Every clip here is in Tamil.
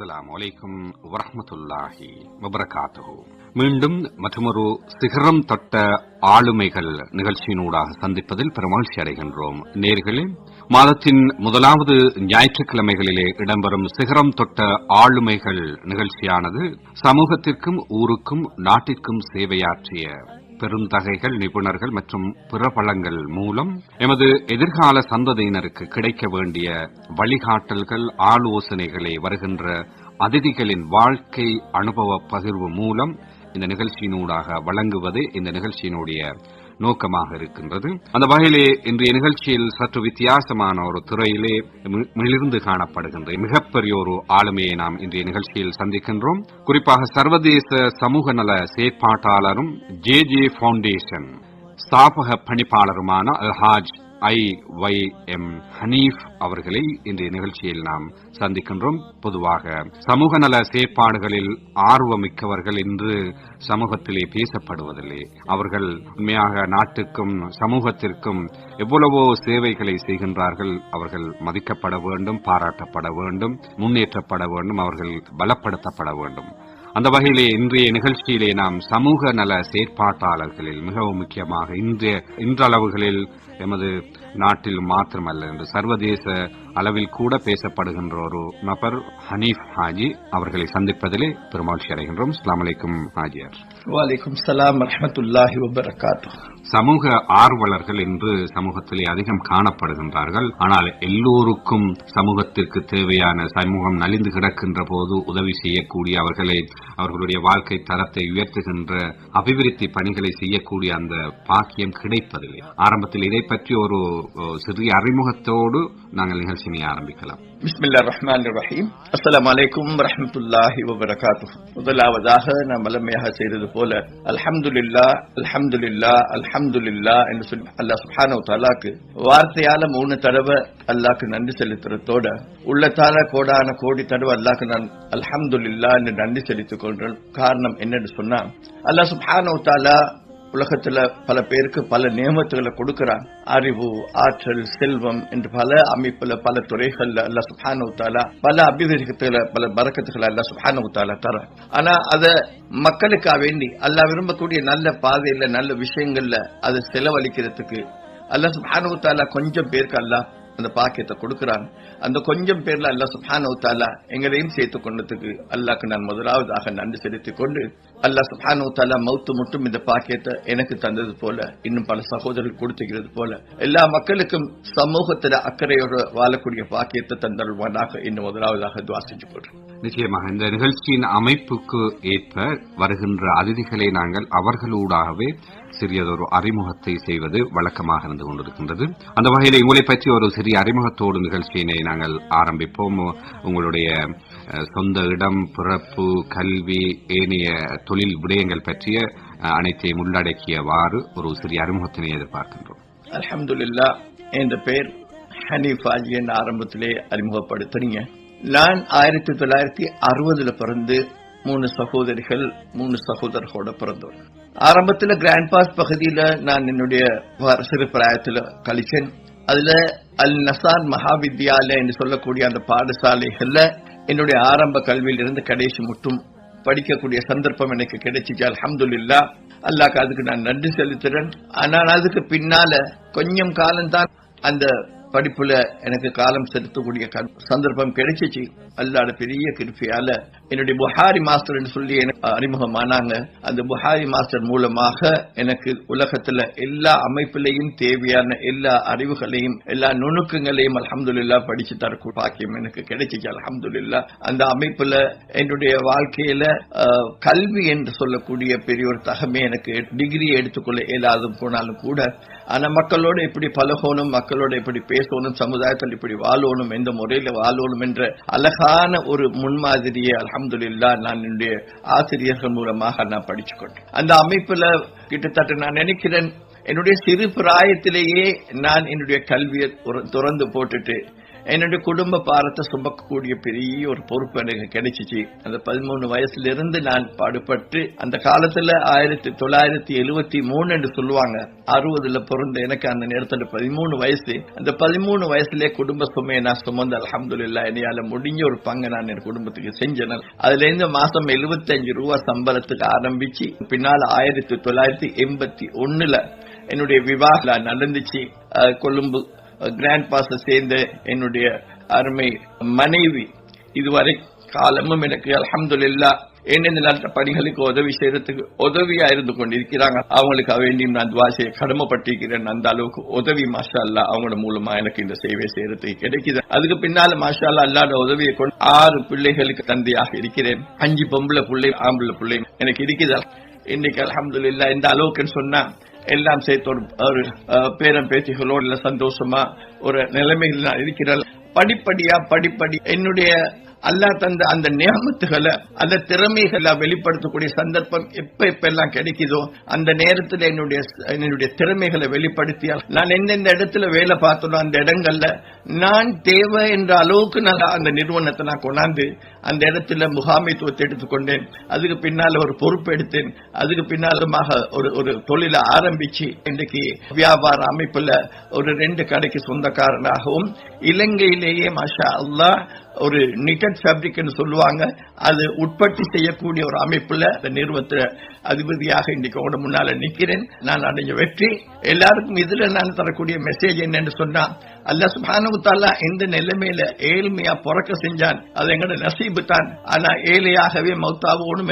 அஸ்ஸலாமு அலைக்கும் வரஹ்மத்துல்லாஹி வபரகாத்துஹு. மீண்டும் மற்றொரு சிகரம் தொட்ட ஆளுமைகள் நிகழ்ச்சியினூடாக சந்திப்பதில் பெருமகிழ்ச்சி அடைகின்றோம். நேர்களே, மாதத்தின் முதலாவது ஞாயிற்றுக்கிழமைகளிலே இடம்பெறும் சிகரம் தொட்ட ஆளுமைகள் நிகழ்ச்சியானது சமூகத்திற்கும் ஊருக்கும் நாட்டிற்கும் சேவையாற்றிய பெருந்தகைகள், நிபுணர்கள் மற்றும் பிரபலங்கள் மூலம் எமது எதிர்கால சந்ததியினருக்கு கிடைக்க வேண்டிய வழிகாட்டல்கள், ஆலோசனைகளை வருகின்ற அதிதிகளின் வாழ்க்கை அனுபவ பகிர்வு மூலம் இந்த நிகழ்ச்சியினூடாக வழங்குவதே இந்த நிகழ்ச்சியினுடைய நோக்கமாக இருக்கின்றது. அந்த வகையிலே இன்றைய நிகழ்ச்சியில் சற்று வித்தியாசமான ஒரு துறையிலே மிளிர்ந்து காணப்படுகின்ற மிகப்பெரிய ஒரு ஆளுமையை நாம் இன்றைய நிகழ்ச்சியில் சந்திக்கின்றோம். குறிப்பாக சர்வதேச சமூக நல செயற்பாட்டாளரும் ஜே ஃபவுண்டேஷன் ஸ்தாபக பணிப்பாளருமான அல்ஹாஜ் IYM ஹனீஃப் அவர்களை இன்றைய நிகழ்ச்சியில் நாம் சந்திக்கின்றோம். பொதுவாக சமூக நல செயற்பாடுகளில் ஆர்வமிக்கவர்கள் இன்று சமூகத்திலே பேசப்படுவதில்லை. அவர்கள் உண்மையாக நாட்டுக்கும் சமூகத்திற்கும் எவ்வளவோ சேவைகளை செய்கின்றார்கள். அவர்கள் மதிக்கப்பட வேண்டும், பாராட்டப்பட வேண்டும், முன்னேற்றப்பட வேண்டும், அவர்கள் பலப்படுத்தப்பட வேண்டும். அந்த வகையிலே இன்றைய நிகழ்ச்சியிலே நாம் சமூக நல செயற்பாட்டாளர்களில் மிகவும் முக்கியமாக இன்றளவுகளில் எமது நாட்டில் மாத்திரமல்ல என்று சர்வதேச அளவில் கூட பேசப்படுகின்ற ஒரு நபர் ஹனீஃப் ஹாஜி அவர்களை சந்திப்பதிலே பெருமகிழ்ச்சி அடைகின்றோம். அஸ்ஸலாமு அலைக்கும் ஹாஜியார். வலைக்கும் ஸலாம் வரஹ்மத்துல்லாஹி வபரகாத்துஹு. சமூக ஆர்வலர்கள் என்று சமூகத்திலே அதிகம் காணப்படுகின்றார்கள். ஆனால் எல்லோருக்கும் சமூகத்திற்கு தேவையான சமூகம் நலிந்து கிடக்கின்ற போது உதவி செய்யக்கூடிய அவர்களுடைய வாழ்க்கை தரத்தை உயர்த்துகின்ற அபிவிருத்தி பணிகளை செய்யக்கூடிய அந்த பாக்கியம் கிடைப்பதில்லை. ஆரம்பத்தில் இதை பற்றி ஒரு சிறிய அறிமுகத்தோடு நாங்கள் நிகழ்ச்சியை ஆரம்பிக்கலாம். பிஸ்மில்லாஹிர் ரஹ்மானிர் ரஹீம். அஸ்ஸலாமு அலைக்கும் வரஹ்மத்துல்லாஹி வபரகாத்துஹு. முதலாவதாக நாம் வழமையாக செய்தது போல அல்ஹம்துலில்லாஹ் அல்ஹம்துலில்லாஹ் அல்ஹம்துலில்லாஹ் என்று சொல்லி அல்லாஹ் சுப்ஹானஹு வ தஆலாக்கு வார்த்தையால 3 தடவை அல்லாஹ்க்கு நன்றி செலுத்துறதோட உள்ளத்தால கோடான கோடி தடவை அல்லாஹ்க்கு நான் அல்ஹம்துலில்லாஹ் என்று நன்றி செலுத்திக் கொள்றேன். காரணம் என்னன்னு சொன்னா, அல்லாஹ் சுப்ஹானஹு வ தஆலா உலகத்துல பல பேருக்கு பல நியமத்துகளை கொடுக்கிறான். அறிவு, ஆற்றல், செல்வம் என்று பல அமைப்புல பல துறைகள்ல அல்லாஹ் சுப்ஹானஹு வ தஆலா பல அபிவிருத்திகளை பல பரக்கத்துகளை அல்லாஹ் சுப்ஹானஹு வ தஆலா தர. ஆனா அத மக்களுக்காக வேண்டி அல்லாஹ் விரும்பக்கூடிய நல்ல பாதையில நல்ல விஷயங்கள்ல அதை செலவழிக்கிறதுக்கு அல்லாஹ் சுப்ஹானஹு வ தஆலா கொஞ்சம் பேருக்கு அல்லாஹ் அந்த பாக்கியத்தை கொடுக்கிறான். அந்த கொஞ்சம் பேர்ல அல்லாஹ் சுப்ஹானஹு வ தஆலா எங்களையும் சேர்த்து கொண்டதுக்கு அல்லாஹ்க்கு நான் முதலாவதாக நன்றி செலுத்திக் கொண்டு, அல்லாஹ் சுப்ஹானஹு வ தஆலா மௌத்து மட்டும் இந்த பாக்கியத்தை எனக்கு தந்தது போல இன்னும் பல சகோதரர்கள் கொடுத்துக்கிறது போல எல்லா மக்களுக்கும் சமூகத்துல அக்கறையோடு வாழக்கூடிய பாக்கியத்தை தந்தருவானாக இன்னும் முதலாவதாக துஆ செஞ்சு கொள்றேன். நிச்சயமாக இந்த நிகழ்ச்சியின் அமைப்புக்கு ஏற்ப வருகின்ற அதிதிகளை நாங்கள் அவர்களூடாகவே சிறியதொரு அறிமுகத்தை செய்வது வழக்கமாக இருந்து கொண்டிருக்கின்றது. அந்த வகையில் உங்களை பற்றி ஒரு சிறிய அறிமுகத்தோடு நிகழ்ச்சியினை நாங்கள் ஆரம்பிப்போம். உங்களுடைய சொந்த இடம், பிறப்பு, கல்வி, ஏனைய தொழில் விடயங்கள் பற்றிய அனைத்தையும் உள்ளடக்கியவாறு ஒரு சிறிய அறிமுகத்தினை எதிர்பார்க்கின்றோம். அல்ஹம்துலில்லாஹ். என்ற பெயர் ஹனீஃப் ஹாஜி என்ற ஆரம்பத்திலே அறிமுகப்படுத்துறீங்க. நான் 1960 பிறந்து 3 சகோதரிகள் 3 சகோதரர்களோட பிறந்தோம். ஆரம்பத்துல கிராண்ட் பாஸ் பகுதியில நான் என்னுடைய சிறு பிராயத்துல கழிச்சேன். அதுல அல் நசார் மகாவித்யாலயா என்று சொல்லக்கூடிய அந்த பாடசாலைகள்ல என்னுடைய ஆரம்ப கல்வியிலிருந்து கடைசி மட்டும் படிக்கக்கூடிய சந்தர்ப்பம் எனக்கு கிடைச்சிச்சு. அல்ஹம்துலில்லாஹ். அல்லாஹ்க்கு அதுக்கு நான் நன்றி செலுத்துறேன். ஆனால் அதுக்கு பின்னால கொஞ்சம் காலம்தான் அந்த படிப்புல எனக்கு காலம் செலுத்தக்கூடிய சந்தர்ப்பம் கிடைச்சிச்சு. அல்லாஹ்வோட பெரிய கிருபையால என்னுடைய புகாரி மாஸ்டர் என்று சொல்லி எனக்கு அறிமுகமானாங்க. அந்த புகாரி மாஸ்டர் மூலமாக எனக்கு உலகத்துல எல்லா அமைப்பிலையும் தேவையான எல்லா அறிவுகளையும் எல்லா நுணுக்கங்களையும் அல்ஹம்துலில்லாஹ் படிச்சு தரக்கூடிய பாக்கியம் எனக்கு கிடைச்சிச்சு. அல்ஹம்துலில்லாஹ். அந்த அமைப்புல என்னுடைய வாழ்க்கையில கல்வி என்று சொல்லக்கூடிய பெரிய ஒரு தகமே எனக்கு டிகிரி எடுத்துக்கொள்ள இயலாது போனாலும் கூட, ஆனா மக்களோட எப்படி பழகணும், மக்களோட எப்படி பேசணும், சமுதாயத்தில் இப்படி வாழணும், எந்த முறையில வாழணும் என்ற அழகான ஒரு முன்மாதிரியை அல்ஹம்துலில்லாஹ் நான் என்னுடைய ஆசிரியர்கள் மூலமாக நான் படிச்சுக்கொண்டேன். அந்த அமைப்புல கிட்டத்தட்ட நான் நினைக்கிறேன் என்னுடைய சிறு பிராயத்திலேயே நான் என்னுடைய கல்வியை துறந்து போட்டுட்டு என்னுடைய குடும்ப பாரத்தை சுமக்கக்கூடிய பெரிய ஒரு பொறுப்பு எனக்கு கிடைச்சிச்சு. அந்த 13 வயசுல இருந்து நான் பாடுபட்டு, அந்த காலத்துல 1973 என்று சொல்லுவாங்க, 60ல பிறந்த எனக்கு அந்த நேரத்துல 13 வயசு. அந்த 13 வயசுலயே குடும்ப சுமையை நான் சுமந்து அல்ஹம்துலில்லாஹ் என்னால முடிஞ்ச ஒரு பங்கு நான் என் குடும்பத்துக்கு செஞ்சேன். அதுல இருந்து மாசம் 75 ரூபாய் சம்பளத்துக்கு ஆரம்பிச்சு பின்னால் 1981ல என்னுடைய விவாகம் நடந்துச்சு. கொழும்பு கிராண்ட் பாஸ் சேர்ந்த என்னுடைய அருமை மனைவி இதுவரை காலமும் எனக்கு அல்ஹம்துலில்லாஹ் என்னென்ன பணிகளுக்கு உதவி செய்யறதுக்கு உதவியா இருந்து கொண்டிருக்கிறாங்க. அவங்களுக்கு வேண்டியும் நான் துஆ செய்ய கடமைப்பட்டிருக்கிறேன். அந்த அளவுக்கு உதவி மாஷா அல்லாஹ் அவங்களோட மூலமா எனக்கு இந்த சேவை செய்யறதுக்கு கிடைக்குது. அதுக்கு பின்னால மாஷா அல்லாஹ் அல்லாஹ்வோட உதவியை கொண்டு 6 பிள்ளைகளுக்கு தந்தையாக இருக்கிறேன். 5 பொம்பளை பிள்ளை, ஆம்பளை பிள்ளை எனக்கு இருக்குது. இன்னைக்கு அல்ஹம்துலில்லாஹ் இந்த அளவுக்குன்னு சொன்னா எல்லாம் சேர்த்து ஒரு பேரன் பேத்திகளோட சந்தோஷமா ஒரு நிலைமையில் நான் இருக்கிறேன். படிப்படி என்னுடைய அல்லாஹ் தந்த அந்த நியமத்துகளை, அந்த திறமைகளை வெளிப்படுத்தக்கூடிய சந்தர்ப்பம் எப்ப எல்லாம் கிடைக்குதோ அந்த நேரத்தில் என்னுடைய திறமைகளை வெளிப்படுத்தியால் நான் எந்தெந்த இடத்துல வேலை பார்த்தனோ அந்த இடங்கள்ல நான் தேவை என்ற அளவுக்கு நான் அந்த நிறுவனத்தை நான் கொண்டாந்து அந்த இடத்துல முகாமைத்துவத்தை எடுத்துக்கொண்டேன். அதுக்கு பின்னால ஒரு பொறுப்பு எடுத்தேன். அதுக்கு பின்னாலுமாக ஒரு தொழிலை ஆரம்பிச்சு இன்றைக்கு வியாபார அமைப்புல ஒரு 2 கடைக்கு சொந்தக்காரனாகவும் இலங்கையிலேயே மாஷா அல்லாஹ் ஒரு நிட்டட் ஃபேப்ரிக் சொல்லுவாங்க, அது உற்பத்தி செய்யக்கூடிய ஒரு அமைப்புல அந்த நிறுவனத்துல அதிபதியாக இன்னைக்கு உங்க முன்னால நிக்கிறேன். நான் அடைஞ்ச வெற்றி எல்லாருக்கும் இதுல நான் தரக்கூடிய மெசேஜ் என்னன்னு சொன்னா, அல்லாஹ் சுப்ஹானஹு வ தஆலா எந்த நிலைமையில ஏழ்மையா பிறக்க செஞ்சான், அது எங்களோட நசீபு தான். ஆனா ஏழையாகவே மௌத்தாவோணும்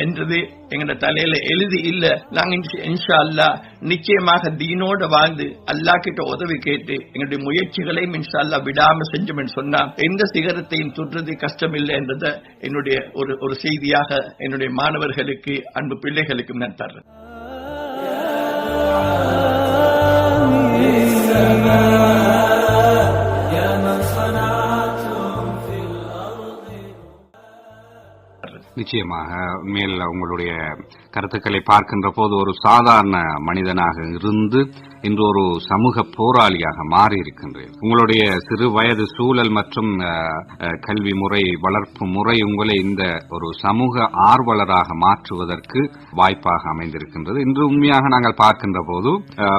என்றது எங்களோட தலையில எழுதி இல்ல. நாங்க இன்ஷா அல்லாஹ் நிச்சயமாக தீனோட வாழ்ந்து அல்லாஹ் கிட்ட உதவி கேட்டு எங்களுடைய முயற்சிகளையும் இன்ஷா அல்லாஹ் விடாம செஞ்சோம் சொன்னா எந்த சிகரத்தையும் தொற்றது கஷ்டம் இல்லை என்றதை என்னுடைய ஒரு செய்தியாக என்னுடைய மாணவர்களுக்கு, அன்பு பிள்ளைகளுக்கும் நான் தர்றேன். நிச்சயமாக மேல் உங்களுடைய கருத்துக்களை பார்க்கின்ற போது ஒரு சாதாரண மனிதனாக இருந்து இன்று ஒரு சமூக போராளியாக மாறி இருக்கின்றேன். உங்களுடைய சிறு வயது சூழல் மற்றும் கல்வி முறை, வளர்ப்பு முறை உங்களை இந்த ஒரு சமூக ஆர்வலராக மாற்றுவதற்கு வாய்ப்பாக அமைந்திருக்கின்றது. இன்று உண்மையாக நாங்கள் பார்க்கின்ற போது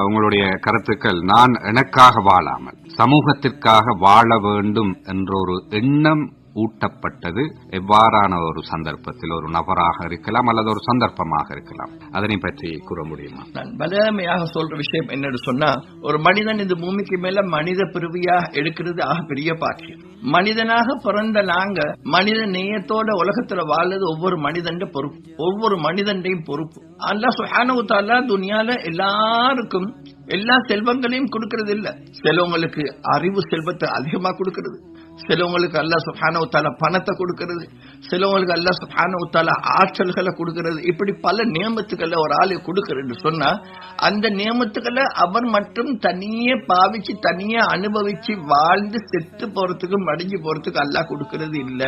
உங்களுடைய கருத்துக்கள், நான் எனக்காக வாழாமல் சமூகத்திற்காக வாழ வேண்டும் என்ற ஒரு எண்ணம் ஊட்டப்பட்டது எவ்வாறான ஒரு சந்தர்ப்பத்தில் ஒரு நபராக இருக்கலாம் அல்லது ஒரு சந்தர்ப்பமாக இருக்கலாம், அதனை பற்றி கூற முடியுமா? நான் வலிமையாக சொல்ற விஷயம் என்னன்னு சொன்னா, ஒரு மனிதன் இந்த பூமிக்கு மேல மனித பிறவியா எடுக்கிறது ஆக பெரிய பாக்கியம். மனிதனாக பிறந்த நாங்க மனித நேயத்தோட உலகத்துல வாழ்றது ஒவ்வொரு மனிதன் பொறுப்பு, ஒவ்வொரு மனிதன்டையும் பொறுப்பு. அல்லாஹ் சுப்ஹானஹு வ தஆலா துனியால எல்லாருக்கும் எல்லா செல்வங்களையும் கொடுக்கறது இல்ல. சிலவங்களுக்கு அறிவு செல்வத்தை அதிகமா கொடுக்கிறது, சிலவங்களுக்கு அல்லாஹ் சுப்ஹானஹு வ தஆலா பணத்தை கொடுக்கிறது, சிலவங்களுக்கு அல்லாஹ் சுப்ஹானஹு வ தஆலா ஆற்றல்களை கொடுக்கிறது. இப்படி பல நியமத்துக்களை ஒரு ஆளு கொடுக்கிறது சொன்னா அந்த நியமத்துக்களை அவர் மட்டும் தனியே பாவிச்சு தனியே அனுபவிச்சு வாழ்ந்து செத்து போறதுக்கு மடிஞ்சு போறதுக்கு அல்லாஹ் கொடுக்கிறது இல்ல.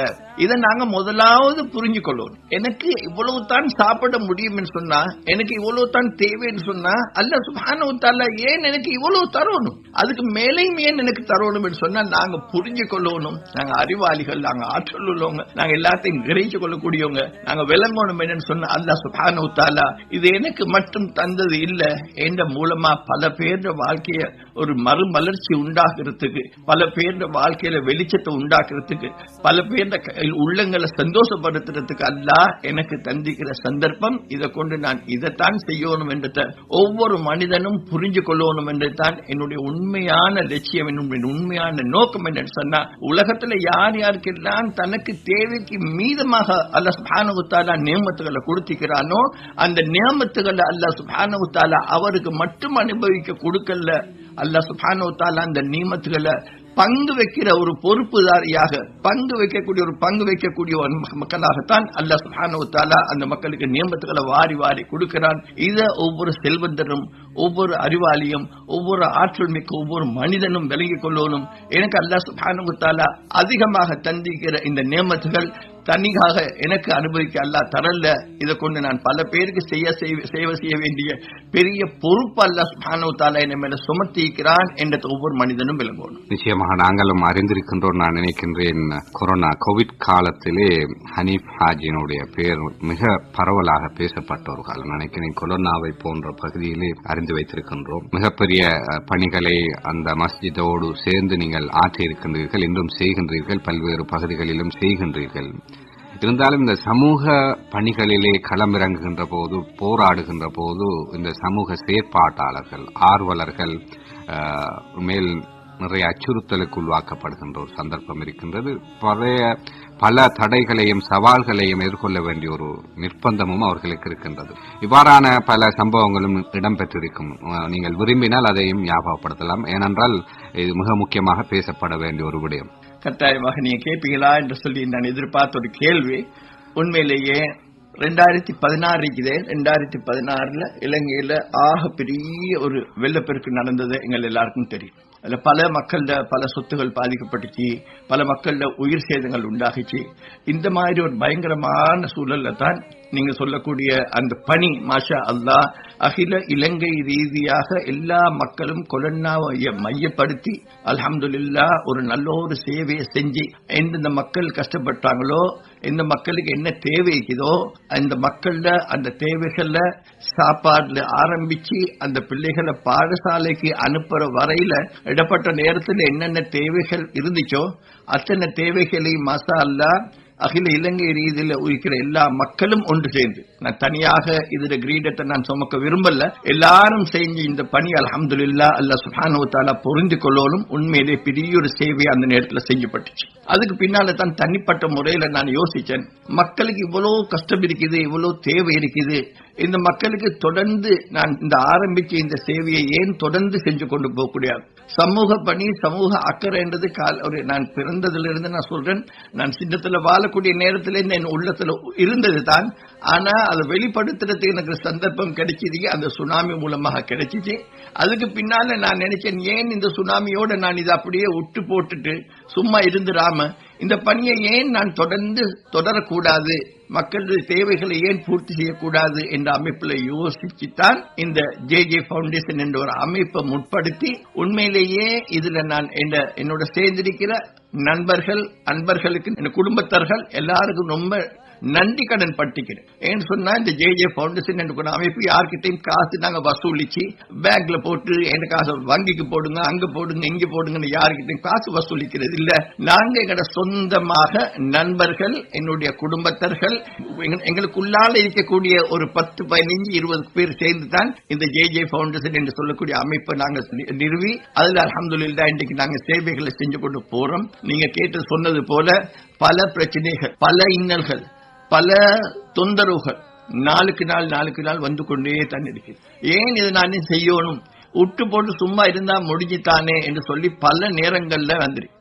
இதை நாங்க முதலாவது புரிஞ்சு கொள்ளணும். எனக்கு இவ்வளவு தான் சாப்பிட முடியும் சொன்னா, எனக்கு இவ்வளவு தான் தேவைன்னு சொன்னா அல்லாஹ் சுப்ஹானஹு வ தஆலா ஏன் எனக்கு இவ்வளவு தரணும், அதுக்கு மேலையும் ஏன் எனக்கு தரணும் சொன்னா நாங்க புரிஞ்சு கொள்ளணும். நாங்க அறிவாளிகள், நாங்க ஆற்றல் உள்ளவங்க, நாங்க எல்லாத்தையும் கிரகிச்சு கொள்ளக்கூடியவங்க, நாங்க விளங்கணும் என்னன்னு சொன்னா அல்லாஹ் சுப்ஹானஹு வ தஆலா இது எனக்கு மட்டும் தந்தது இல்ல, என்ற மூலமா பல பேர் வாழ்க்கைய ஒரு மறுமலர்ச்சி உண்டாக்குறதுக்கு, பல பேர் வாழ்க்கையில வெளிச்சத்தை உண்டாக்குறதுக்கு, பல பேர் உள்ளங்களை சந்தோஷப்படுத்துறதுக்கு அல்லாஹ் எனக்கு தந்திக்கிற சந்தர்ப்பம். இதை கொண்டு நான் இதைத்தான் செய்யணும் என்றத ஒவ்வொரு மனிதனும் புரிஞ்சு கொள்ளணும் என்றுதான் என்னுடைய உண்மையான லட்சியம், என்னுடைய உண்மையான நோக்கம் என்னன்னு சொன்னா, உலகத்துல யார் யாருக்கெல்லாம் தனக்கு தேவைக்கு மீதமாக அல்லாஹ் சுப்ஹானஹு வ தஆலா நியமத்துகளை கொடுத்திருக்கிறானோ அந்த நியமத்துகளை அல்லாஹ் சுப்ஹானஹு வ தஆலா அவருக்கு மட்டும் அனுபவிக்க கொடுக்கல. அல்லாஹ் சுப்ஹானஹு வ தஆலா அந்த நியமத்துகளை பங்கு வைக்கிற ஒரு பொறுப்புதாரியாக, பங்கு வைக்கக்கூடிய ஒரு மக்களாகத்தான் அல்லாஹ் சுப்ஹானஹு வ தஆலா அந்த மக்களுக்கு நியமத்துகளை வாரி வாரி கொடுக்கிறான். இத ஒவ்வொரு செல்வந்தரும், ஒவ்வொரு அறிவாளியும், ஒவ்வொரு ஆற்றல் மிக்க ஒவ்வொரு மனிதனும் விளங்கிக் கொள்ளணும். எனக்கு அல்லாஹ் சுப்ஹானஹு வ தஆலா அதிகமாக தந்திக்கிற இந்த நியமத்துகள் தனியாக எனக்கு அனுபவிக்க அல்லாஹ் தரல. இதை கொண்டு நான் பல பேருக்கு சேவை செய்ய வேண்டிய பெரிய பொறுப்பு அல்லாஹ் சுப்ஹானஹு வ தஆலா என்ன மேல சுமத்திக்கிறான் என்ற ஒவ்வொரு மனிதனும் விளங்கணும். நிச்சயமாக நாங்களும் அறிந்திருக்கின்றோம். நான் நினைக்கின்றேன் கோவிட் காலத்திலே ஹனீஃப் ஹாஜியினுடைய பெயர் மிக பரவலாக பேசப்பட்ட ஒரு காலம். நினைக்கிறேன் கொரோனாவை போன்ற பகுதியிலே அறிந்து வைத்திருக்கின்றோம். மிகப்பெரிய பணிகளை அந்த மஸ்ஜிதோடு சேர்ந்து நீங்கள் ஆற்றியிருக்கின்றீர்கள், இன்றும் செய்கின்றீர்கள், பல்வேறு பகுதிகளிலும் செய்கின்றீர்கள். இருந்தாலும் இந்த சமூக பணிகளிலே களமிறங்குகின்ற போது, போராடுகின்ற போது இந்த சமூக செயற்பாட்டாளர்கள், ஆர்வலர்கள் மேல் நிறைய அச்சுறுத்தலுக்கு உள்வாக்கப்படுகின்ற ஒரு சந்தர்ப்பம் இருக்கின்றது. பல தடைகளையும் சவால்களையும் எதிர்கொள்ள வேண்டிய ஒரு நிர்பந்தமும் அவர்களுக்கு இருக்கின்றது. இவ்வாறான பல சம்பவங்களும் இடம்பெற்றிருக்கும். நீங்கள் விரும்பினால் அதையும் ஞாபகப்படுத்தலாம். ஏனென்றால் இது மிக முக்கியமாக பேசப்பட வேண்டிய ஒரு விடயம். கட்டாயமாக நீங்க கேட்பீங்களா என்று சொல்லி நான் எதிர்பார்த்த ஒரு கேள்வி. உண்மையிலேயே 2016 இருக்குது. 2016 இலங்கையில ஆக பெரிய ஒரு வெள்ளப்பெருக்கு நடந்தது எங்கள் எல்லாருக்கும் தெரியும். அதுல பல மக்கள பல சொத்துகள் பாதிக்கப்பட்டுச்சு, பல மக்கள உயிர் சேதங்கள் உண்டாகிச்சு. இந்த மாதிரி ஒரு பயங்கரமான சூழல்ல தான் நீங்க சொல்லக்கூடிய அந்த பணி மாஷா அல்லாஹ் அகில இலங்கை ரீதியாக எல்லா மக்களும் கொரோனாவை மையப்படுத்தி அல்ஹம்துலில்லாஹ் ஒரு நல்ல ஒரு சேவையை செஞ்சு எந்தெந்த மக்கள் கஷ்டப்பட்டாங்களோ, இந்த மக்களுக்கு என்ன தேவை இருக்குதோ அந்த மக்கள்ல அந்த தேவைகள்ல சாப்பாடுல ஆரம்பிச்சு அந்த பிள்ளைகளை பாடசாலைக்கு அனுப்புற வரையில இடப்பட்ட நேரத்தில் என்னென்ன தேவைகள் இருந்துச்சோ அத்தனை தேவைகளையும் மாஷா அல்லாஹ் அகில இலங்கை ரீதியில இருக்கிற எல்லா மக்களும் ஒன்று சேர்ந்து, நான் தனியாக இதுல கிரீடத்தை நான் சுமக்க விரும்பல, எல்லாரும் செஞ்சு இந்த பணி அல்ஹம்துலில்லாஹ் அல்லாஹ் சுப்ஹானஹு வ தஆலா புரிந்து கொள்ளலும் உண்மையிலே பெரிய ஒரு சேவை அந்த நேரத்தில் செய்யப்பட்டுச்சு. அதுக்கு பின்னால தான் தனிப்பட்ட முறையில நான் யோசிச்சேன், மக்களுக்கு இவ்வளவு கஷ்டம் இருக்குது, இவ்வளவு தேவை இருக்குது, இந்த மக்களுக்கு தொடர்ந்து நான் இந்த ஆரம்பிச்ச இந்த சேவையை ஏன் தொடர்ந்து செஞ்சு கொண்டு போகக்கூடிய சமூக பணி, சமூக அக்கறைன்றது நான் பிறந்ததிலிருந்து நான் சொல்றேன், நான் சின்னத்துல வாழக்கூடிய நேரத்திலிருந்து என் உள்ளத்துல இருந்தது தான். ஆனா அதை வெளிப்படுத்துறதுக்கு எனக்கு சந்தர்ப்பம் கிடைச்சது அந்த சுனாமி மூலமாக கிடைச்சிச்சு. அதுக்கு பின்னால நான் நினைச்சேன், ஏன் இந்த சுனாமியோட நான் இதை அப்படியே விட்டு போட்டுட்டு சும்மா இருந்துடாம இந்த பணியை ஏன் நான் தொடர்ந்து தொடரக்கூடாது, மக்களுடைய தேவைகளை ஏன் பூர்த்தி செய்யக்கூடாது என்ற அமைப்புல யோசிச்சுத்தான் இந்த ஜே பவுண்டேஷன் என்ற ஒரு அமைப்பை முற்படுத்தி உண்மையிலேயே இதுல நான் என்னோட சேர்ந்திருக்கிற நண்பர்கள், அன்பர்களுக்கு, என் குடும்பத்தார்கள் எல்லாருக்கும் ரொம்ப நன்றி கடன் பட்டிக்கிறேன். ஏன்னு சொன்னா இந்த ஜே பவுண்டேஷன் என்ற அமைப்பு யார்கிட்டையும் காசு நாங்க வசூலிச்சு பேக்ல போட்டு என் காசு வங்கிக்கு போடுங்க, அங்க போடுங்க, இங்க போடுங்க, யாருக்கிட்டையும் காசு வசூலிக்கிறது இல்ல. நாங்க எங்களோட சொந்தமாக நண்பர்கள், என்னுடைய குடும்பத்தர்கள், எங்களுக்குள்ளால இருக்கக்கூடிய ஒரு 10, 15, 20 பேர் சேர்ந்து தான் இந்த ஜே பவுண்டேஷன் என்று சொல்லக்கூடிய அமைப்பை நாங்க நிறுவி அதுல அல்ஹம்துலில்லாஹ் இன்றைக்கு நாங்க சேவைகளை செஞ்சு கொண்டு போறோம். நீங்க கேட்டு சொன்னது போல பல பிரச்சனைகள், பல இன்னல்கள், பல தொந்தரவுகள் நாளுக்கு நாள் வந்து கொண்டே தான் இருக்கு. ஏன் இதை நான் செய்யணும், விட்டு போட்டு சும்மா இருந்தா முடிஞ்சுத்தானே என்று சொல்லி பல நேரங்கள்ல வந்துருக்கு.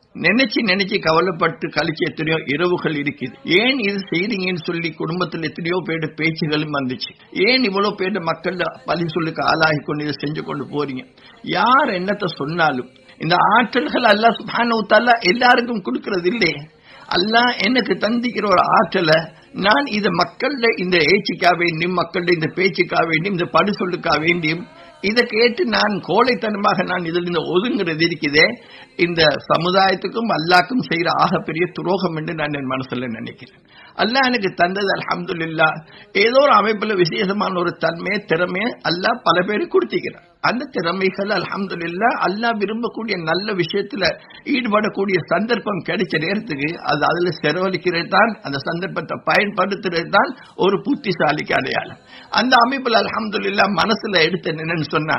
நினைச்சு கவலைப்பட்டு கழிச்சு எத்தனையோ இரவுகள் இருக்குது. ஏன் இது செய்றீங்கன்னு சொல்லி குடும்பத்தில் எத்தனையோ பேர் பேச்சுகளும் வந்துச்சு. ஏன் இவ்வளவு பேர் மக்கள் பழி சொல்லுக்கு ஆளாகி கொண்டு இதை செஞ்சு கொண்டு போறீங்க. யார் என்னத்தை சொன்னாலும் இந்த ஆற்றல்கள் அல்லாஹ் சுப்ஹானஹு வ தஆலா எல்லாருக்கும் கொடுக்கிறது இல்லை. அல்லாஹ் எனக்கு தந்திக்கிற ஒரு ஆற்றலை நான் இத மக்கள்ல இந்த ஏச்சிக்காக வேண்டியும், மக்கள்ல இந்த பேச்சுக்காக வேண்டியும், இந்த படு சொல்லுக்காக வேண்டியும் இதை கேட்டு நான் கோழைத்தனமாக நான் இதில் இந்த ஒதுங்கிறது இருக்குதே, இந்த சமுதாயத்துக்கும் அல்லாஹ்க்கும் செய்யற ஆகப்பெரிய துரோகம் என்று நான் என் மனசுல நினைக்கிறேன். அல்லாஹ் எனக்கு தந்தது அல்ஹம்துலில்லாஹ் ஏதோ ஒரு அமைப்புல விசேஷமான ஒரு தன்மை, திறமையை அல்லாஹ் பல பேருக்கு கொடுத்திருக்கிறார். அந்த திறமைகள் அல்ஹம்துலில்லாஹ் அல்லாஹ் விரும்பக்கூடிய நல்ல விஷயத்துல ஈடுபடக்கூடிய சந்தர்ப்பம் கிடைச்ச நேரத்துக்கு அது அதுல செலவழிக்கிறது தான், அந்த சந்தர்ப்பத்தை பயன்படுத்துறது தான் ஒரு புத்திசாலிக்கு அடையாளம். அந்த அமைப்புல அல்ஹம்துலில்லாஹ் மனசுல எடுத்த என்னன்னு சொன்னா,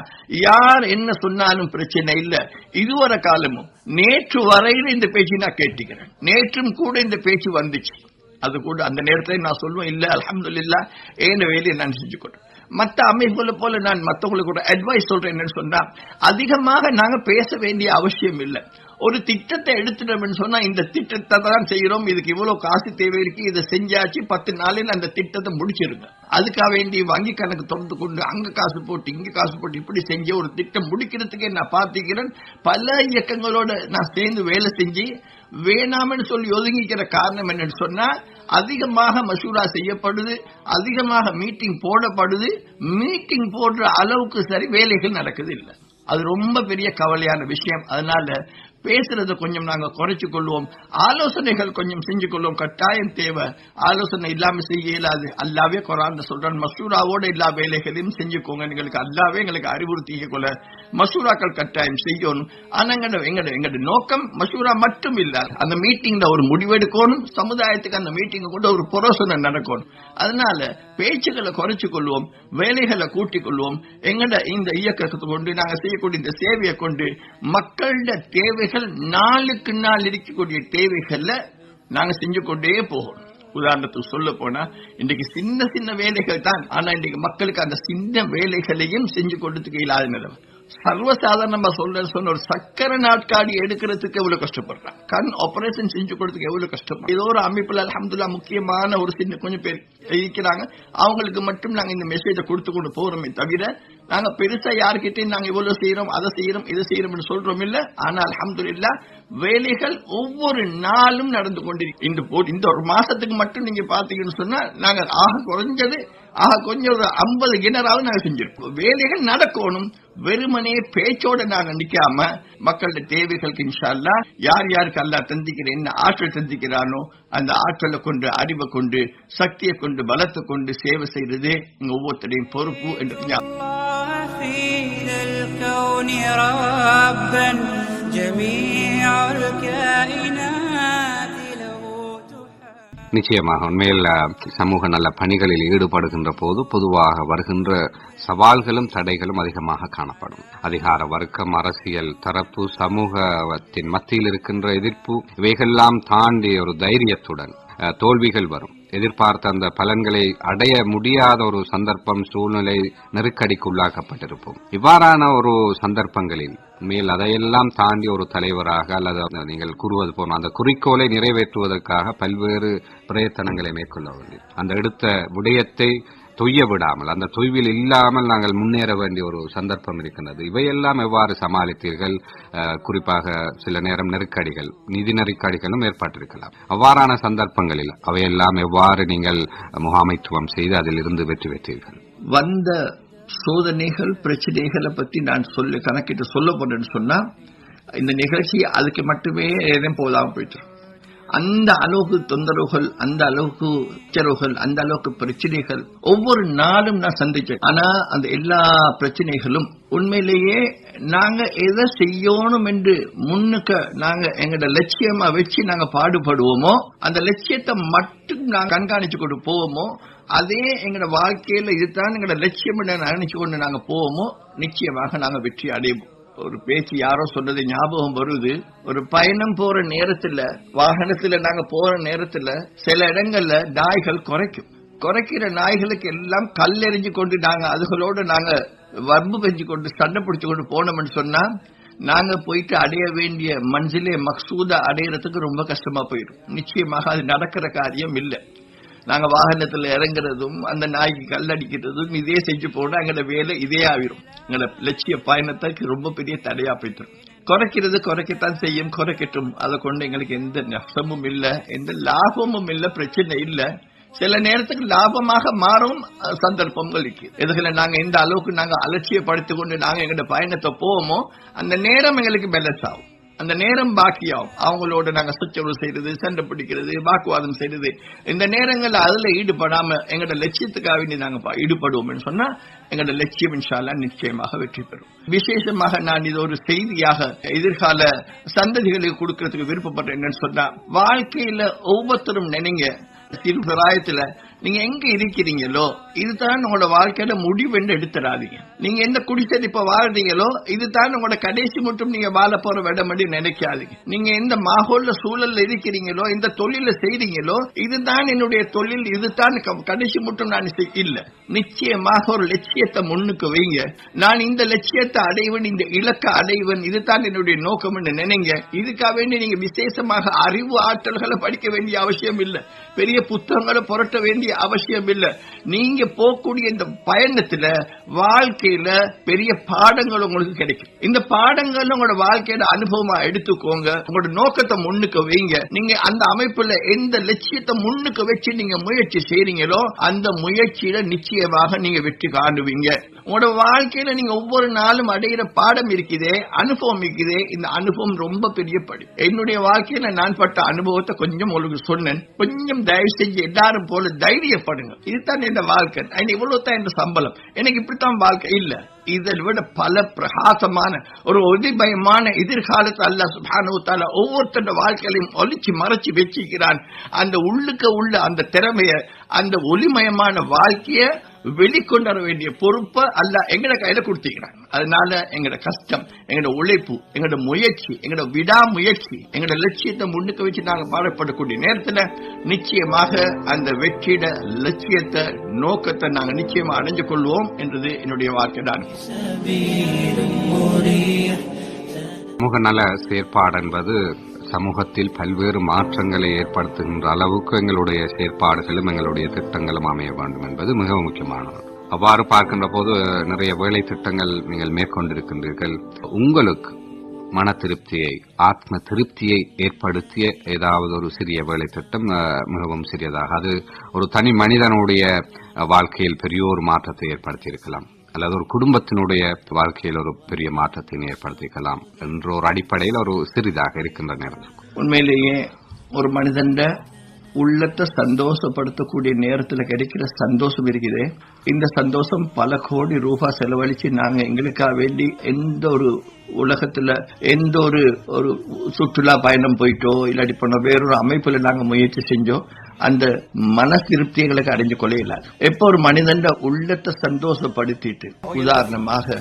யார் என்ன சொன்னாலும் பிரச்சனை இல்ல, இதுவரை காலமும் நேற்று வரையில இந்த பேச்சு நான் கேட்டுக்கிறேன், நேற்றும் கூட இந்த பேச்சு வந்துச்சு. அது கூட அந்த நேரத்தில் நான் சொல்லுவேன், இல்ல அல்ஹம்துலில்லாஹ் ஏன வேலையை நான் செஞ்சுக்கிறேன். மற்ற அமைப்புகளை போல நான் மற்றவங்களுக்கு கூட அட்வைஸ் சொல்றேன் என்னன்னு சொன்னா, அதிகமாக நாங்க பேச வேண்டிய அவசியம் இல்லை. ஒரு திட்டத்தை எடுத்துட்டோம்னு சொன்னா இந்த திட்டத்தை தான் செய்யறோம், இதுக்கு இவ்வளவு காசு தேவை இருக்கு, இதை செஞ்சாச்சு 10 நாளில் அந்த திட்டத்தை முடிச்சிருங்க. அதுக்காக வேண்டி வங்கி கணக்கு தொடர்ந்து கொண்டு அங்க காசு போட்டு இங்க காசு போட்டு இப்படி செஞ்ச ஒரு திட்டம் முடிக்கிறதுக்கே நான் பார்த்திக்கிறேன். பல இயக்கங்களோட நான் சேர்ந்து வேலை செஞ்சு வேணாம்னு சொல்லி ஒதுங்கிக்கிற காரணம் என்னன்னு சொன்னா, அதிகமாக மசூரா செய்யப்படுது, அதிகமாக மீட்டிங் போடப்படுது, மீட்டிங் போடுற அளவுக்கு சரி வேலைகள் நடக்குது இல்லை. அது ரொம்ப பெரிய கவலையான விஷயம். அதனால பேசுறதை கொஞ்சம் நாங்க குறைச்சு கொள்வோம், ஆலோசனைகள் கொஞ்சம் செஞ்சு கொள்வோம். கட்டாயம் தேவை, ஆலோசனை இல்லாம செய்ய இயலாது. அல்லாவே குர்ஆன்ல சொல்றான், மசூராவோட எல்லா வேலைகளையும் செஞ்சுக்கோங்க. எங்களுக்கு அல்லாவே எங்களுக்கு அறிவுறுத்தி கொள்ள மசூராக்கள் கட்டாயம் செய்யணும். ஆனா எங்கட நோக்கம் மசூரா மட்டும் இல்ல, அந்த மீட்டிங்ல ஒரு முடிவெடுக்கணும், சமுதாயத்துக்கு அந்த மீட்டிங் கொண்டு ஒரு புரோசனை நடக்கணும். அதனால பேச்சுகளை குறைச்சு கொள்வோம், வேலைகளை கூட்டிக் கொள்வோம். எங்கட இந்த இயக்கத்தை கொண்டு நாங்க செய்யக்கூடிய இந்த சேவையை கொண்டு மக்களோட தேவைகள் நாளுக்கு நாள் இருக்கக்கூடிய தேவைகள்ல நாங்க செஞ்சு கொண்டே போகணும். உதாரணத்துக்கு சொல்ல போனா, இன்றைக்கு சின்ன சின்ன வேலைகள் தான், ஆனா இன்றைக்கு மக்களுக்கு அந்த சின்ன வேலைகளையும் செஞ்சு கொடுத்துக்க இல்லாத நிலைமை. சர்வசாதாரணமா சொன்ன ஒரு சக்கரை நாட்காடி எடுக்கிறதுக்கு எவ்வளவு கஷ்டப்படுறாங்க, கண் ஆபரேஷன் செஞ்சு கொடுத்துக்கு எவ்வளவு கஷ்டப்படுறாங்க. ஏதோ ஒரு அமைப்புல அல்ஹம்துலில்லாஹ் முக்கியமான ஒரு சின்ன கொஞ்சம் பேர் இருக்கிறாங்க, அவங்களுக்கு மட்டும் நாங்க இந்த மெசேஜை கொடுத்து கொண்டு போறோமே தவிர நாங்க பெருசா யாருக்கிட்டையும் நாங்க இவ்வளவு செய்யறோம், அதை செய்யறோம், இதை செய்யறோம்னு சொல்றோம் இல்ல. ஆனா அல்ஹம்துலில்லாஹ் வேலைகள் ஒவ்வொரு நாளும் நடந்து கொண்டிருக்கு. இந்த ஒரு மாசத்துக்கு மட்டும் நீங்க பாத்தீங்கன்னு சொன்னா நாங்க கொஞ்சம் ஒரு 50 கிணறாவது நாங்க செஞ்சிருக்கோம். வேலைகள் நடக்கணும், வெறுமனே பேச்சோட நாங்க நிக்காம மக்களோட தேவைகளுக்கு இன்ஷா அல்லாஹ் யார் யாருக்கு அல்லாஹ் தந்திக்கிற என்ன ஆற்றல் தந்திக்கிறானோ அந்த ஆற்றலை கொண்டு, அறிவை கொண்டு, சக்தியை கொண்டு, பலத்தை கொண்டு சேவை செய்யறது இங்க ஒவ்வொருத்தரையும் பொறுப்பு என்று. நிச்சயமாக உண்மையில் சமூக நல பணிகளில் ஈடுபடுகின்ற போது பொதுவாக வருகின்ற சவால்களும் தடைகளும் அதிகமாக காணப்படும். அதிகார வர்க்கம், அரசியல் தரப்பு, சமூகத்தின் மத்தியில் இருக்கின்ற எதிர்ப்பு, இவைகளெல்லாம் தாண்டி ஒரு தைரியத்துடன் தோல்விகள் வரும். எதிர்பார்த்த அந்த பலன்களை அடைய முடியாத ஒரு சந்தர்ப்பம், சூழ்நிலை, நெருக்கடிக்கு உள்ளாக்கப்பட்டிருப்போம். இவ்வாறான ஒரு சந்தர்ப்பங்களில் மேல் அதையெல்லாம் தாண்டி ஒரு தலைவராக அல்லது நீங்கள் கூறுவது போன அந்த குறிக்கோளை நிறைவேற்றுவதற்காக பல்வேறு பிரயத்தனங்களை மேற்கொள்ள வேண்டும். அந்த எடுத்த விடயத்தை தொய்ய விடாமல், அந்த தொய்வில் இல்லாமல் நாங்கள் முன்னேற வேண்டிய ஒரு சந்தர்ப்பம் இருக்கின்றது. இவையெல்லாம் எவ்வாறு சமாளித்தீர்கள்? குறிப்பாக சில நேரம் நெருக்கடிகள், நிதி நெருக்கடிகளும் ஏற்பட்டிருக்கலாம். அவ்வாறான சந்தர்ப்பங்களில் அவையெல்லாம் எவ்வாறு நீங்கள் முகாமைத்துவம் செய்து அதில் இருந்து வெற்றி பெற்றீர்கள்? வந்த சோதனைகள், பிரச்சனைகளை பத்தி நான் கணக்கிட்டு சொல்ல போறேன்னு சொன்னா, இந்த நிகழ்ச்சி அதுக்கு மட்டுமே போதாம போயிட்டு, அந்த அளவுக்கு தொந்தரவுகள், அந்த அளவுக்கு உச்சரவுகள், அந்த அளவுக்கு பிரச்சனைகள் ஒவ்வொரு நாளும் நான் சந்திச்சேன். ஆனா அந்த எல்லா பிரச்சனைகளும் உண்மையிலேயே நாங்க எதை செய்யணும் என்று முன்னுக்கு நாங்க எங்களோட லட்சியமா வச்சு நாங்க பாடுபடுவோமோ, அந்த லட்சியத்தை மட்டும் நாங்க கண்காணிச்சு கொண்டு போவோமோ, அதே எங்களோட வாழ்க்கையில இதுதான் எங்களோட லட்சியம் நினைச்சு கொண்டு நாங்க போவோமோ, நிச்சயமாக நாங்க வெற்றி அடைவோம். ஒரு பேச்சு யாரோ சொன்னது ஞாபகம் வருது. ஒரு பயணம் போற நேரத்துல, வாகனத்துல நாங்க போற நேரத்துல சில இடங்கள்ல நாய்கள் குறைக்கிற நாய்களுக்கு எல்லாம் கல்லெறிஞ்சு கொண்டு நாங்க அதுகளோட நாங்க வர்பு பெஞ்சு கொண்டு சண்டை பிடிச்சு கொண்டு போனோம்னு சொன்னா, நாங்க போயிட்டு அடைய வேண்டிய மன்சிலே மக்சூதா அடையறதுக்கு ரொம்ப கஷ்டமா போயிடும். நிச்சயமாக அது நடக்கிற காரியம் இல்லை. நாங்க வாகனத்துல இறங்குறதும் அந்த நாய்க்கு கல்லடிக்கிறதும் இதே செஞ்சு போனா எங்களோட வேலை இதே ஆகிரும். எங்களோட லட்சிய பயணத்துக்கு ரொம்ப பெரிய தடையா போயிட்டு குறைக்கத்தான் செய்யும், குறைக்கட்டும். அதை கொண்டு எங்களுக்கு எந்த நஷ்டமும் இல்லை, எந்த லாபமும் இல்லை, பிரச்சனை இல்லை. சில நேரத்துக்கு லாபமாக மாறும் சந்தர்ப்பங்கள் இருக்கு. இதுகளை நாங்க எந்த அளவுக்கு நாங்க அலட்சியப்படுத்திக் கொண்டு நாங்க எங்களோட பயணத்தை போவோமோ, அந்த நேரம் எங்களுக்கு பேலன்ஸ் ஆகும், அந்த நேரம் பாக்கியாகும். அவங்களோட நாங்க சச்சரவு செய்யறது, சண்டை பிடிக்கிறது, வாக்குவாதம் செய்யறது, இந்த நேரங்கள்ல அதுல ஈடுபடாம எங்களோட லட்சியத்துக்காக வேண்டி நாங்க ஈடுபடுவோம் சொன்னா எங்களோட லட்சியம் இன்ஷா அல்லாஹ் நிச்சயமாக வெற்றி பெறும். விசேஷமாக நான் இது ஒரு செய்தியாக எதிர்கால சந்ததிகளுக்கு கொடுக்கறதுக்கு விருப்பப்பட்டேன். என்னன்னு சொன்னா, வாழ்க்கையில ஒவ்வொருத்தரும் நினைங்க, சிறுபிராயத்துல நீங்க எங்க இருக்கிறீங்களோ இதுதான் உங்களோட வாழ்க்கையில முடிவு என்று எடுத்துடாதீங்க. நீங்க எந்த குடிசையில் இப்ப வாழ்றீங்களோ இதுதான் உங்களோட கடைசி மட்டும் நீங்க வாழ போற இடம் நினைக்காதீங்க. நீங்க எந்த மாகோல்ல சூழல்ல இருக்கிறீங்களோ, இந்த தொழில செய்றீங்களோ, இதுதான் என்னுடைய தொழில், இதுதான் கடைசி மட்டும் நான் இல்ல. நிச்சயமாக ஒரு லட்சியத்தை முன்னுக்கு வைங்க. நான் இந்த லட்சியத்தை அடைவன், இந்த இலக்கை அடைவன், இதுதான் என்னுடைய நோக்கம் என்று நினைங்க. இதுக்காக வேண்டி நீங்க விசேஷமாக அறிவு ஆற்றல்களை படிக்க வேண்டிய அவசியம் இல்ல, பெரிய புத்தகங்களை புரட்ட வேண்டிய அவசியம் இல்ல. நீங்க போகக்கூடிய இந்த பயணத்துல வாழ்க்கையில பெரிய பாடங்கள் உங்களுக்கு கிடைக்கும். இந்த பாடங்கள் உங்களோட வாழ்க்கையோட அனுபவமா எடுத்துக்கோங்க. உங்களோட நோக்கத்தை முன்னுக்கு வைங்க. நீங்க அந்த அமைப்புல எந்த லட்சியத்தை முன்னுக்கு வச்சு நீங்க முயற்சி செய்றீங்களோ அந்த முயற்சியில நிச்சயமாக நீங்க வெற்றி காணுவீங்க. உங்களோட வாழ்க்கையில நீங்க ஒவ்வொரு நாளும் அடைகிற பாடம் இருக்குதே, அனுபவம் இருக்குதே, இந்த அனுபவம் ரொம்ப பெரிய படி. என்னுடைய வாழ்க்கையில நான் பட்ட அனுபவத்தை கொஞ்சம் உங்களுக்கு சொன்னேன். கொஞ்சம் தயவு செஞ்சு எல்லாரும் போல தைரியப்படுங்க. இதுதான் என் வாழ்க்கை, இவ்வளவு தான் என் சம்பளம், எனக்கு இப்படித்தான் வாழ்க்கை இல்ல. இதை விட பல பிரகாசமான ஒரு ஒளிமயமான எதிர்காலத்தை அல்லாஹ் சுப்ஹானஹு வ தஆலா ஒவ்வொருத்தருடைய வாழ்க்கையிலையும் ஒளிச்சு மறைச்சு வச்சிருக்கிறான். அந்த உள்ளுக்கு உள்ள அந்த திறமைய, அந்த ஒளிமயமான வாழ்க்கைய வெளிக்கொண்டு வர வேண்டிய பொறுப்பை அல்லாஹ் எங்கட கையில கொடுத்திருக்கிறான். அதனால எங்கட கஷ்டம், எங்கட உழைப்பு, எங்கட முயற்சி, எங்கட விடாமுயற்சி, எங்கட லட்சியத்தை முன்னுக்கு வச்சு நாங்க பாடப்படக்கூடிய நேரத்துல நிச்சயமாக அந்த வெற்றிட லட்சியத்தை, நோக்கத்தை நாங்க நிச்சயமா அடைஞ்சு கொள்வோம் என்றது என்னுடைய வாழ்க்கைதான். சமூக நல செயற்பாடு என்பது சமூகத்தில் பல்வேறு மாற்றங்களை ஏற்படுத்துகின்ற அளவுக்கு எங்களுடைய செயற்பாடுகளும் எங்களுடைய திட்டங்களும் அமைய வேண்டும் என்பது மிகவும் முக்கியமானது. அவ்வாறு பார்க்கின்ற போது நிறைய வேலை திட்டங்கள் நீங்கள் மேற்கொண்டிருக்கின்றீர்கள். உங்களுக்கு மன திருப்தியை, ஆத்ம திருப்தியை ஏற்படுத்திய ஏதாவது ஒரு சிறிய வேலை திட்டம், மிகவும் சிறியதாக, அது ஒரு தனி மனிதனுடைய வாழ்க்கையில் பெரிய ஒரு மாற்றத்தை ஏற்படுத்தியிருக்கலாம், அல்லது ஒரு குடும்பத்தினுடைய வாழ்க்கையில் ஒரு பெரிய மாற்றத்தை ஏற்படுத்திக்கலாம் என்ற ஒரு அடிப்படையில் ஒரு சிறிதாக இருக்கின்ற நேரம். உண்மையிலேயே ஒரு மனிதன் உள்ளத்தை சந்தோஷப்படுத்தக்கூடிய நேரத்தில் கிடைக்கிற சந்தோஷம் இருக்குது. இந்த சந்தோஷம் பல கோடி ரூபாய் செலவழிச்சு நாங்க எங்களுக்காக வேண்டி எந்த ஒரு உலகத்துல எந்த ஒரு சுற்றுலா பயணம் போயிட்டோ இல்லாட்டி போன வேறொரு அமைப்புல நாங்க முயற்சி செஞ்சோ அந்த மன திருப்திகளுக்கு அடைஞ்சு கொள்ள இல்லாது. எப்ப ஒரு மனிதன் உள்ளத்தை சந்தோஷப்படுத்திட்டு, உதாரணமாக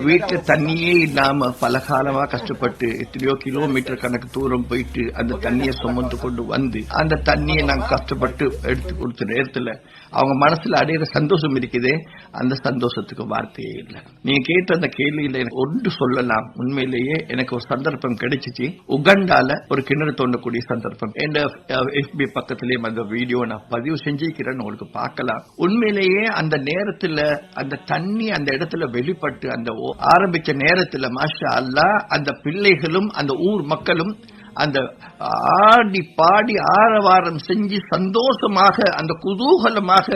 வீட்டுல தண்ணியே இல்லாம பல காலமா கஷ்டப்பட்டு எத்தனையோ கிலோமீட்டர் கணக்கு தூரம் போயிட்டு அந்த தண்ணியை சுமந்து கொண்டு வந்து அந்த தண்ணியை நாங்க கஷ்டப்பட்டு எடுத்து கொடுத்த நேரத்துல அவங்க மனசுல அடையிற சந்தோஷம் இருக்குதே, அந்த சந்தோஷத்துக்கு வார்த்தையே இல்லை. நீங்க கேட்ட அந்த கேள்வியில எனக்கு ஒன்று சொல்லலாம். உண்மையிலேயே எனக்கு ஒரு சந்தர்ப்பம் கிடைச்சிச்சு. உகண்டால ஒரு கிணறு தோண்டக்கூடிய சந்தர்ப்பம். FB பக்கத்திலேயே அந்த வீடியோ நான் பதிவு செஞ்சிருக்கிறேன், உங்களுக்கு பார்க்கலாம். உண்மையிலேயே அந்த நேரத்துல அந்த தண்ணி அந்த இடத்துல வெளிப்பட்டு அந்த ஆரம்பிச்ச நேரத்துல மாஷா அல்லாஹ் அந்த பிள்ளைகளும் அந்த ஊர் மக்களும் அந்த ஆடி பாடி ஆரவாரம் செஞ்சு சந்தோஷமாக அந்த குதூகலமாக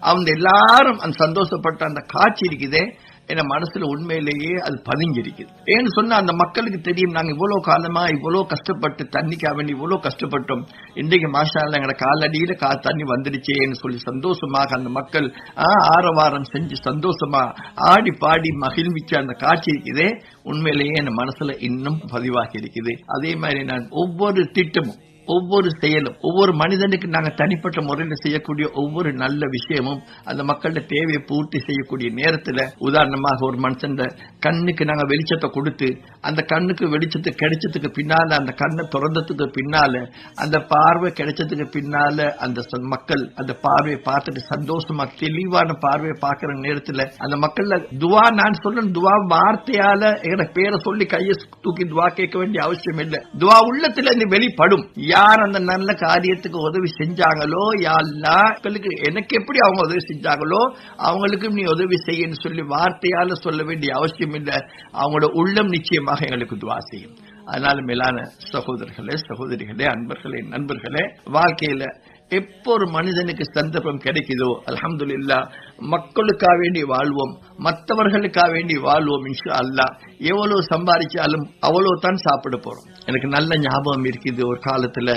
அவங்க எல்லாரும் அந்த சந்தோஷப்பட்ட அந்த காட்சி இருக்குதே, என் மனசுல உண்மையிலேயே அது பதிஞ்சிருக்குது. ஏன்னு சொன்னா அந்த மக்களுக்கு தெரியும், நாங்க இவ்வளவு காலமா இவ்வளவு கஷ்டப்பட்டு தண்ணிக்காக வேண்டி இவ்வளவு கஷ்டப்பட்டோம், இன்றைக்கு மாஷா அல்லாஹ் எங்கட காலடியில தண்ணி வந்துடுச்சேன்னு சொல்லி சந்தோஷமாக அந்த மக்கள் ஆரவாரம் செஞ்சு சந்தோஷமா ஆடி பாடி மகிழ்விச்ச அந்த காட்சி இருக்குதே, உண்மையிலேயே என் மனசுல இன்னும் பதிவாகி இருக்குது. அதே மாதிரி நான் ஒவ்வொரு திட்டமும், ஒவ்வொரு செயலும், ஒவ்வொரு மனிதனுக்கு நாங்க தனிப்பட்ட முறையில் செய்யக்கூடிய ஒவ்வொரு நல்ல விஷயமும் அந்த மக்களோட தேவையை பூர்த்தி செய்யக்கூடிய நேரத்துல, உதாரணமாக ஒரு மனுஷன் கண்ணுக்கு நாங்க வெளிச்சத்தை கொடுத்து அந்த கண்ணுக்கு வெளிச்சத்தை கிடைச்சதுக்கு பின்னால, அந்த கண்ணை திறந்ததுக்கு பின்னால, அந்த பார்வை கிடைச்சதுக்கு பின்னால அந்த மக்கள் அந்த பார்வையை பார்த்துட்டு சந்தோஷமா தெளிவான பார்வையை பார்க்கிற நேரத்துல அந்த மக்கள்ல துவா, நான் சொல்றேன் துவா வார்த்தையால எங்க பேரை சொல்லி கையை தூக்கி துவா கேட்க வேண்டிய அவசியம் இல்லை. துவா உள்ளத்துல இருந்து வெளிப்படும். யார் அந்த நல்ல காரியத்துக்கு உதவி செஞ்சாங்களோ, யா அல்லாஹ் எனக்கு எப்படி அவங்க உதவி செஞ்சாங்களோ அவங்களுக்கு நீ உதவி செய்யன்னு சொல்லி வார்த்தையால சொல்ல வேண்டிய அவசியம் இல்லை. அவங்களோட உள்ளம் நிச்சயமாக எங்களுக்கு துவா செய்யும். அதனால மேலான சகோதரர்களே, சகோதரிகளே, அன்பர்களே, நண்பர்களே, வாழ்க்கையில எப்போ ஒரு மனிதனுக்கு சந்தர்ப்பம் கிடைக்குதோ அல்ஹம்துலில்லாஹ் மக்களுக்காக வேண்டி வாழ்வோம், மற்றவர்களுக்காக வேண்டி வாழ்வோம். இன்ஷா அல்லாஹ் எவ்வளவு சம்பாதிச்சாலும் அவ்வளவு தான் சாப்பிட போறோம். எனக்கு நல்ல ஞாபகம் இருக்குது, ஒரு காலத்துல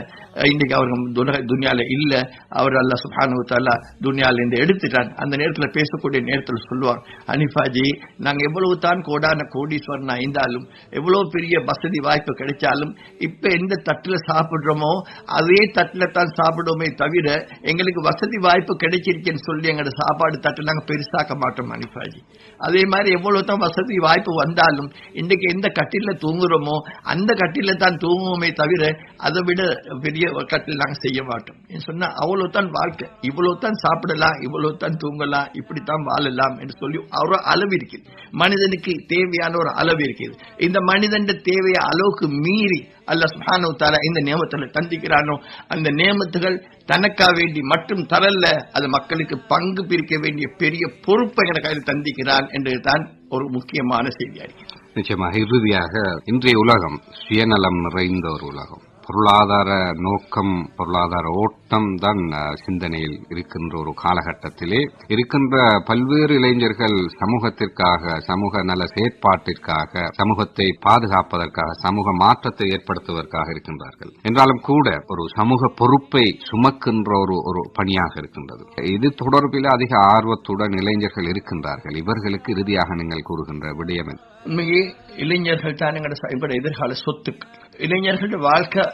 இன்னைக்கு அவங்க துனியால இல்ல, அவர் அல்லாஹ் சுப்ஹானஹு வ தஆலா துனியால இருந்து எடுத்துட்டான். அந்த நேரத்துல பேசக்கூடிய நேரத்தில் சொல்லுவார், ஹனீஃபாஜி நாங்க எவ்வளவு தான் கோடான கோடீஸ்வரனா இருந்தாலும், எவ்வளவு பெரிய வசதி வாய்ப்பு கிடைச்சாலும், இப்ப எந்த தட்டுல சாப்பிடுறோமோ அதே தட்டுல தான் சாப்பிடுவோமே தவிர எங்களுக்கு வசதி வாய்ப்பு கிடைச்சிருக்கேன்னு சொல்லி எங்களோட சாப்பாடு தட்டு நாங்க பெருசாக்க மாட்டோம் மணிப்பாஜி. அதே மாதிரி எவ்வளவுதான் வசதி வாய்ப்பு வந்தாலும் இன்றைக்கு எந்த கட்டில தூங்குறோமோ அந்த கட்டில தான் தூங்குவோமே தவிர அதை விட பெரிய கட்டில் நாங்க செய்ய மாட்டோம். சொன்னா அவ்வளவுதான் வாழ்க்கை, இவ்வளவுதான் சாப்பிடலாம், இவ்வளவுதான் தூங்கலாம், இப்படித்தான் வாழலாம் என்று சொல்லி ஒரு அளவு இருக்குது. மனிதனுக்கு தேவையான ஒரு அளவு இருக்குது. இந்த மனிதன் தேவைய அளவுக்கு மீறி அல்லாஹ் சுப்ஹானஹு வ தஆலா இந்த நியமத்துல தந்திக்கிறானோ அந்த நியமத்துகள் தனக்கா வேண்டி மட்டும் தரல்ல, அது மக்களுக்கு பங்கு பிரிக்க வேண்டிய பெரிய பொறுப்பை என கையில் தந்திக்கிறான் என்றுதான் ஒரு முக்கியமான செய்தியா இருக்கு. நிச்சயமாக இறுதியாக இன்றைய உலகம் சுயநலம் நிறைந்த ஒரு உலகம். பொருளாதார நோக்கம், பொருளாதார ஓட்டம் தான் சிந்தனையில் இருக்கின்ற ஒரு காலகட்டத்திலே இருக்கின்ற பல்வேறு இளைஞர்கள் சமூகத்திற்காக, சமூக நல செயற்பாட்டிற்காக, சமூகத்தை பாதுகாப்பதற்காக, சமூக மாற்றத்தை ஏற்படுத்துவதற்காக இருக்கின்றார்கள். என்றாலும் கூட ஒரு சமூக பொறுப்பை சுமக்கின்ற ஒரு பணியாக இருக்கின்றது. இது தொடர்பில் அதிக ஆர்வத்துடன் இளைஞர்கள் இருக்கின்றார்கள். இவர்களுக்கு இறுதியாக நீங்கள் கூறுகின்ற விடயம் உண்மையே இளைஞர்கள் தான் எங்களோட எதிர்கால சொத்துக்கள். இளைஞர்கள் வாழ்க்கை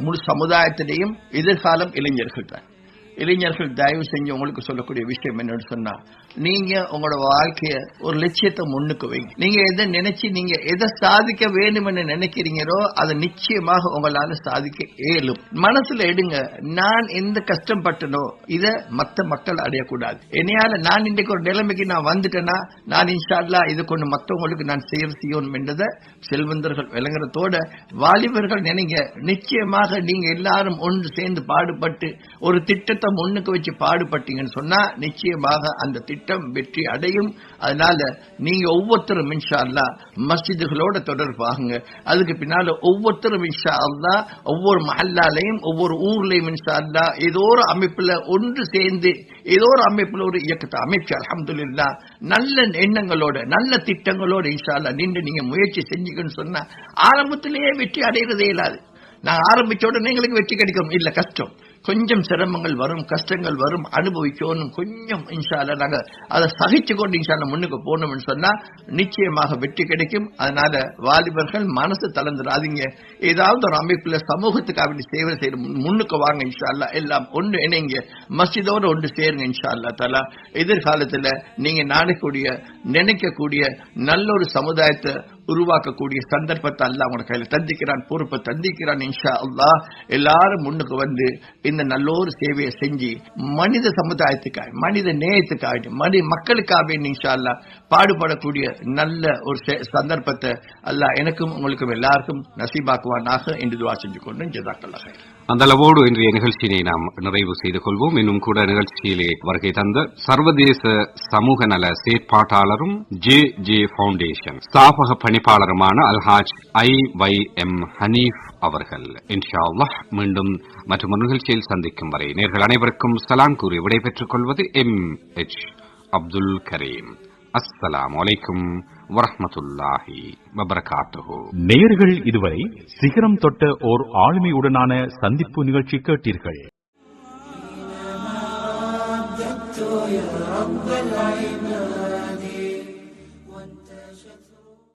முழு சமுதாயத்திலேயும் எதிர்காலம் இளைஞர்கள் தான். இளைஞர்கள் தயவு செஞ்சு உங்களுக்கு சொல்லக்கூடிய விஷயம் என்னன்னு சொன்னா, நீங்க உங்களோட வாழ்க்கைய ஒரு லட்சியத்தை முன்னுக்கு வைங்க. நீங்க எதை நினைச்சு நீங்க எதை சாதிக்க வேண்டும் என்று நினைக்கிறீங்களோ அதை நிச்சயமாக உங்களால சாதிக்க இயலும். மனசுல எடுங்க, நான் எந்த கஷ்டம் பட்டனோ இதை மற்ற மக்கள் அடையக்கூடாது. என்னையால நான் இன்றைக்கு ஒரு நிலைமைக்கு நான் வந்துட்டேன்னா நான் இன்ஷா அல்லாஹ் இதை கொண்டு மற்றவங்களுக்கு நான் செய்யணும் என்றதை செல்வந்தர்கள் விளங்குறதோட வாலிபர்கள் நினைங்க, நிச்சயமாக நீங்க எல்லாரும் ஒன்று சேர்ந்து பாடுபட்டு ஒரு திட்டத்தை முன்னுக்கு வச்சு பாடுபட்டீங்கன்னு சொன்னா நிச்சயமாக அந்த திட்டம் வெற்றி அடையும். அதனால நீங்க ஒவ்வொருத்தரும் இன்ஷா அல்லாஹ் மஸ்ஜிதுகளோட தொடர்பாகுங்க. அதுக்கு பின்னால ஒவ்வொருத்தரும் இன்ஷா அல்லாஹ் ஒவ்வொரு மஹல்லாலையும் ஒவ்வொரு ஊர்லயும் இன்ஷா அல்லாஹ் ஏதோ ஒரு அமைப்புல ஒன்று சேர்ந்து ஏதோ ஒரு அமைப்புல ஒரு இயக்கத்தை அமைச்சு அல்ஹம்துலில்லாஹ் நல்ல எண்ணங்களோட நல்ல திட்டங்களோட இன்ஷா அல்லாஹ் நின்று நீங்க முயற்சி செஞ்சீங்கன்னு சொன்னா ஆரம்பத்திலேயே வெற்றி அடைகிறதே இல்லாது. நான் ஆரம்பிச்ச உடனே எங்களுக்கு வெற்றி கிடைக்கும் இல்ல, கஷ்டம், கொஞ்சம் சிரமங்கள் வரும், கஷ்டங்கள் வரும், அனுபவிக்கணும். கொஞ்சம் இன்ஷா அல்லாஹ் நாங்க அதை சகிச்சு கொண்டு இன்ஷா அல்லாஹ் முன்னுக்கு போனோம்னு சொன்னா நிச்சயமாக வெற்றி கிடைக்கும். அதனால வாலிபர்கள் மனசு தளர்ந்துடாதீங்க. ஏதாவது ஒரு அமைப்புல சமூகத்துக்காக சேவை செய்ய முன்னுக்கு வாங்க. இன்ஷா அல்லாஹ் எல்லாம் ஒன்று இணைங்க, மஸ்ஜிதோட ஒன்று சேருங்க. இன்ஷா அல்லாஹ் தஆலா எதிர்காலத்துல நீங்க நாடக்கூடிய நினைக்கக்கூடிய நல்ல ஒரு சமுதாயத்தை உருவாக்கக்கூடிய சந்தர்ப்பத்தை அல்லாஹ் உங்க கையில தந்திக்கிறான், பொறுப்பை தந்திக்கிறான். இன்ஷா அல்லாஹ் எல்லாரும் முன்னுக்கு வந்து இந்த நல்ல ஒரு சேவையை செஞ்சு மனித சமுதாயத்துக்காக, மனித நேயத்துக்காக, மக்களுக்காக இன்ஷா அல்லாஹ் பாடுபடக்கூடிய நல்ல ஒரு சந்தர்ப்பத்தை அல்லாஹ் எனக்கும் உங்களுக்கும் எல்லாருக்கும் நசீபாக்குவானாக என்று துஆ செஞ்சு கொண்டு ஜஸாக்கல்லாஹ் ஹைர். அந்த அளவோடு இன்றைய நிகழ்ச்சியை நாம் நிறைவு செய்து கொள்வோம். இன்னும் கூட நிகழ்ச்சியிலே வருகை தந்த சர்வதேச சமூக நல செயற்பாட்டாளரும் ஜே ஃபவுண்டேஷன் ஸ்தாபக பணிப்பாளருமான அல்ஹாஜ் IYM ஹனீஃப் அவர்கள் இன்ஷா அல்லாஹ் மீண்டும் மற்றொரு நிகழ்ச்சியில் சந்திக்கும் வரை நேர்கள் அனைவருக்கும் சலாம் கூறி விடைபெற்றுக் கொள்வது MH அப்துல் கரீம். அஸ்ஸலாமு அலைக்கும் வரஹ்மத்துல்லாஹி வபரகாத்துஹு. நேயர்கள் இதுவரை சிகரம் தொட்ட ஓர் ஆளுமையுடனான சந்திப்பு நிகழ்ச்சி கேட்டீர்கள்.